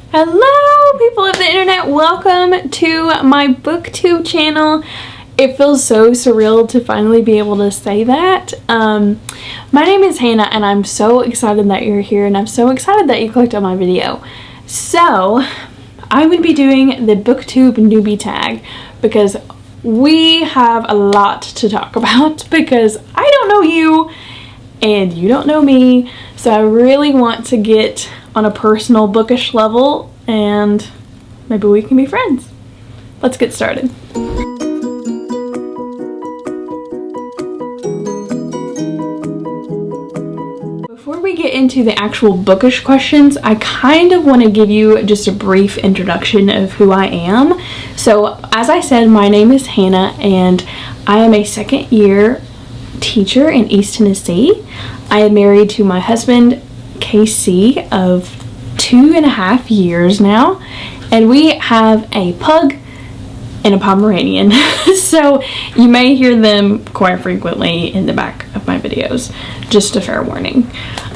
Hello people of the internet, welcome to my booktube channel. It feels so surreal to finally be able to say that. My name is Hannah and I'm so excited that you're here, and I'm so excited that you clicked on my video. So I'm going to be doing the Booktube Newbie Tag because we have a lot to talk about, because I don't know you and you don't know me, so I really want to get on a personal bookish level and maybe we can be friends. Let's get started. Before we get into the actual bookish questions, I kind of want to give you just a brief introduction of who I am. So as I said, my name is Hannah and I am a second year teacher in East Tennessee. I am married to my husband Casey of 2.5 years now, and we have a pug and a Pomeranian. So you may hear them quite frequently in the back of my videos, just a fair warning.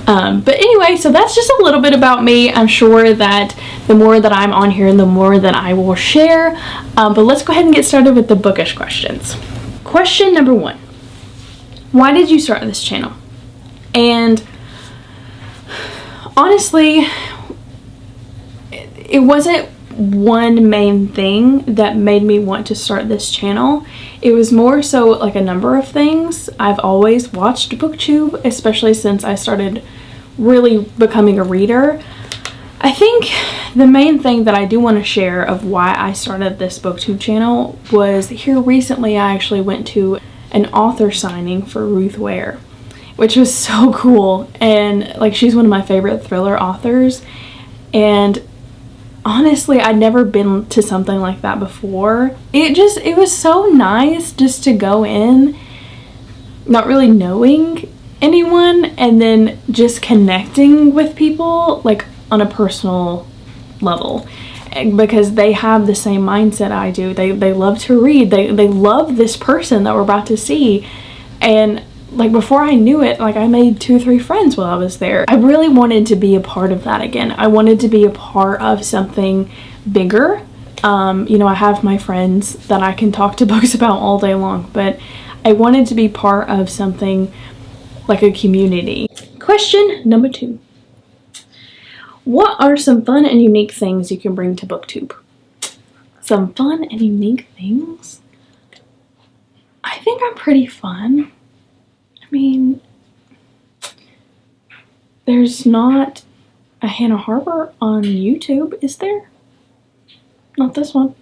But anyway, so that's just a little bit about me. I'm sure that the more that I'm on here, the more that I will share. But let's go ahead and get started with the bookish questions. Question number 1. Why did you start this channel? And honestly, it wasn't one main thing that made me want to start this channel. It was more so like a number of things. I've always watched Booktube, especially since I started really becoming a reader. I think the main thing that I do want to share of why I started this Booktube channel was here recently I actually went to an author signing for Ruth Ware, which was so cool, and like she's one of my favorite thriller authors, and honestly I'd never been to something like that before. It was so nice just to go in not really knowing anyone and then just connecting with people like on a personal level, because they have the same mindset I do. They love to read. They love this person that we're about to see, and like before I knew it, like I made 2 or 3 friends while I was there. I really wanted to be a part of that again. I wanted to be a part of something bigger. You know, I have my friends that I can talk to books about all day long, but I wanted to be part of something like a community. Question number 2. What are some fun and unique things you can bring to Booktube? Some fun and unique things? I think I'm pretty fun. I mean, there's not a Hannah Harbor on YouTube, is there? Not this one.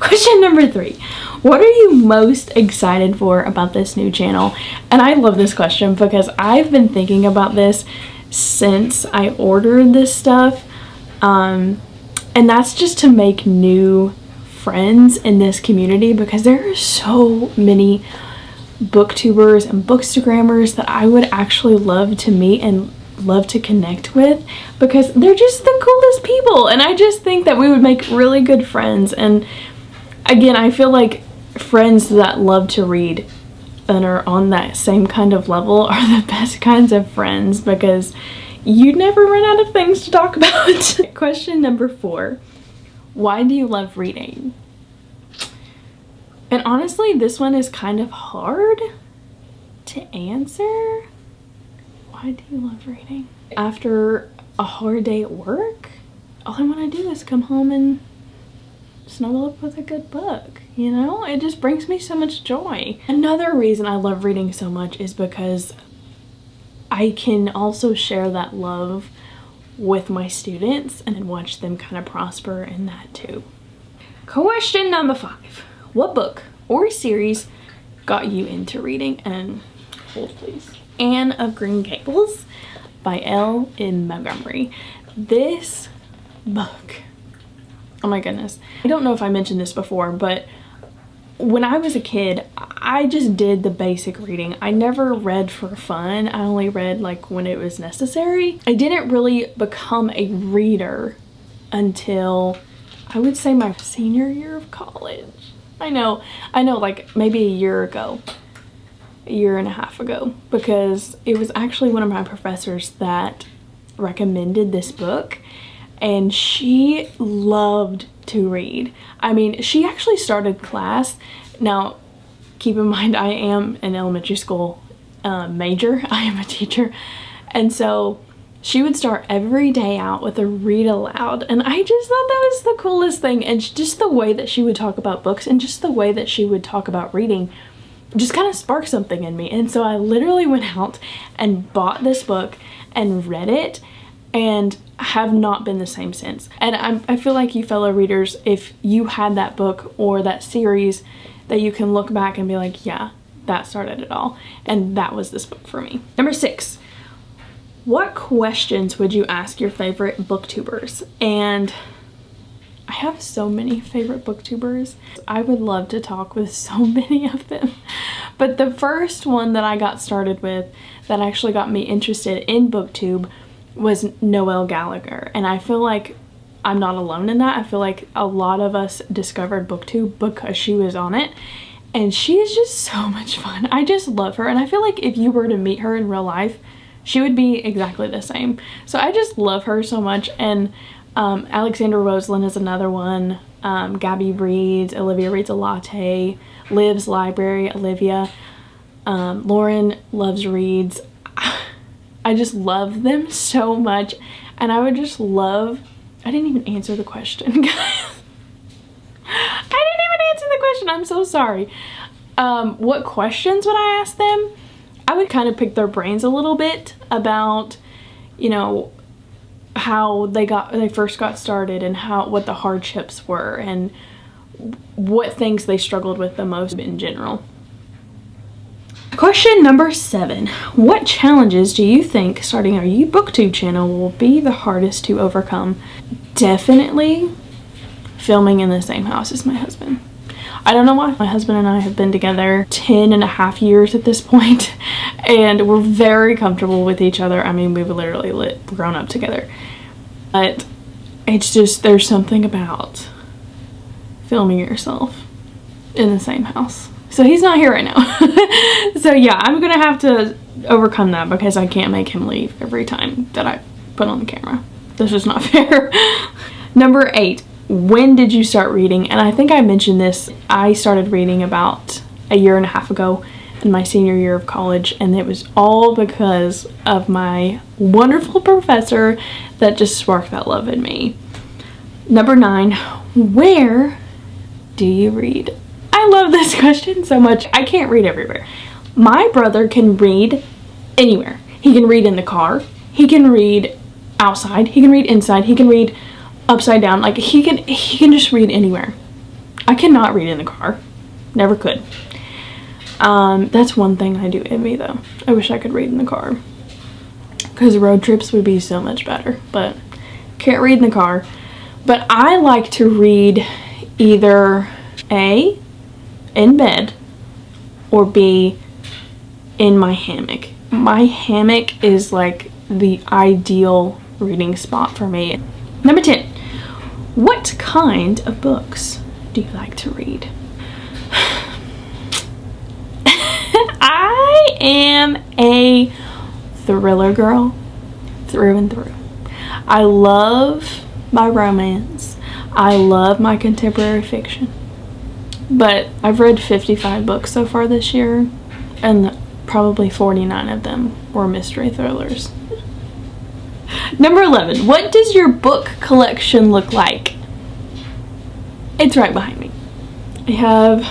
Question number 3. What are you most excited for about this new channel? And I love this question because I've been thinking about this since I ordered this stuff. And that's just to make new friends in this community, because there are so many booktubers and bookstagrammers that I would actually love to meet and love to connect with, because they're just the coolest people, and I just think that we would make really good friends. And again, I feel like friends that love to read and are on that same kind of level are the best kinds of friends, because you never run out of things to talk about. Question number 4. Why do you love reading? And honestly, this one is kind of hard to answer. Why do you love reading? After a hard day at work, all I want to do is come home and snuggle up with a good book, you know? It just brings me so much joy. Another reason I love reading so much is because I can also share that love with my students and then watch them kind of prosper in that too. Question number 5. What book or series got you into reading? And hold please. Anne of Green Gables by L.M. Montgomery. This book, oh my goodness. I don't know if I mentioned this before, but when I was a kid, I just did the basic reading. I never read for fun. I only read like when it was necessary. I didn't really become a reader until I would say my senior year of college. I know, like maybe a year ago. a year and a half ago, because it was actually one of my professors that recommended this book, and she loved to read. I mean, she actually started class. Now, keep in mind, I am an elementary school major. I am a teacher. And so she would start every day out with a read aloud. And I just thought that was the coolest thing. And just the way that she would talk about books and just the way that she would talk about reading just kind of sparked something in me. And so I literally went out and bought this book and read it, and have not been the same since. And I feel like you fellow readers, if you had that book or that series, that you can look back and be like, yeah, that started it all. And that was this book for me. Number 6, what questions would you ask your favorite booktubers? And I have so many favorite booktubers. I would love to talk with so many of them. But the first one that I got started with that actually got me interested in Booktube was Noelle Gallagher. And I feel like I'm not alone in that. I feel like a lot of us discovered Booktube because she was on it. And she is just so much fun. I just love her. And I feel like if you were to meet her in real life, she would be exactly the same. So I just love her so much. And Alexandra Roseland is another one. Gabby Reads, Olivia Reads a Latte, Liv's Library, Olivia, Lauren Loves Reads. I just love them so much, and I would just love, I didn't even answer the question, guys. I didn't even answer the question, I'm so sorry. What questions would I ask them? I would kind of pick their brains a little bit about, you know, how they first got started, and what the hardships were, and what things they struggled with the most in general. Question number 7. What challenges do you think starting a Booktube channel will be the hardest to overcome? Definitely filming in the same house as my husband. I don't know why. My husband and I have been together 10.5 years at this point, and we're very comfortable with each other. I mean, we've literally grown up together. But it's just, there's something about filming yourself in the same house. So he's not here right now. So yeah, I'm gonna have to overcome that because I can't make him leave every time that I put on the camera. This is not fair. Number 8, when did you start reading? And I think I mentioned this. I started reading about 1.5 years ago in my senior year of college, and it was all because of my wonderful professor that just sparked that love in me. Number 9, where do you read? I love this question so much. I can't read everywhere. My brother can read anywhere. He can read in the car. He can read outside. He can read inside. He can read upside down. Like, he can just read anywhere. I cannot read in the car. Never could. That's one thing I do envy though. I wish I could read in the car, because road trips would be so much better, but can't read in the car. But I like to read either A, in bed, or B, in my hammock. My hammock is like the ideal reading spot for me. Number 10, what kind of books do you like to read? I am a thriller girl through and through. I love my romance. I love my contemporary fiction. But I've read 55 books so far this year, and probably 49 of them were mystery thrillers. Number 11, what does your book collection look like? It's right behind me. I have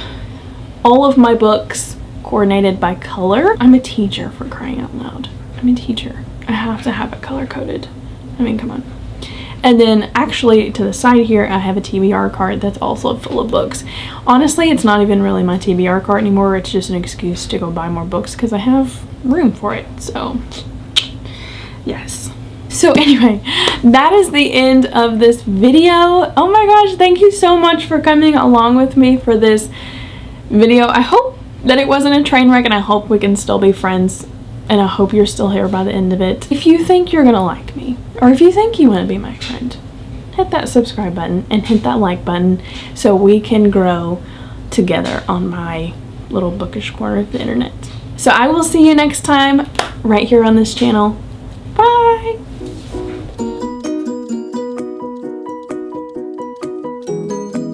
all of my books coordinated by color. I'm a teacher, for crying out loud. I'm a teacher. I have to have it color coded. I mean, come on. And then actually to the side here, I have a TBR card that's also full of books. Honestly, it's not even really my TBR card anymore. It's just an excuse to go buy more books because I have room for it. So yes. So anyway, that is the end of this video. Oh my gosh, thank you so much for coming along with me for this video. I hope that it wasn't a train wreck, and I hope we can still be friends, and I hope you're still here by the end of it. If you think you're gonna like me, or if you think you want to be my friend, hit that subscribe button and hit that like button so we can grow together on my little bookish corner of the internet. So I will see you next time right here on this channel. Bye!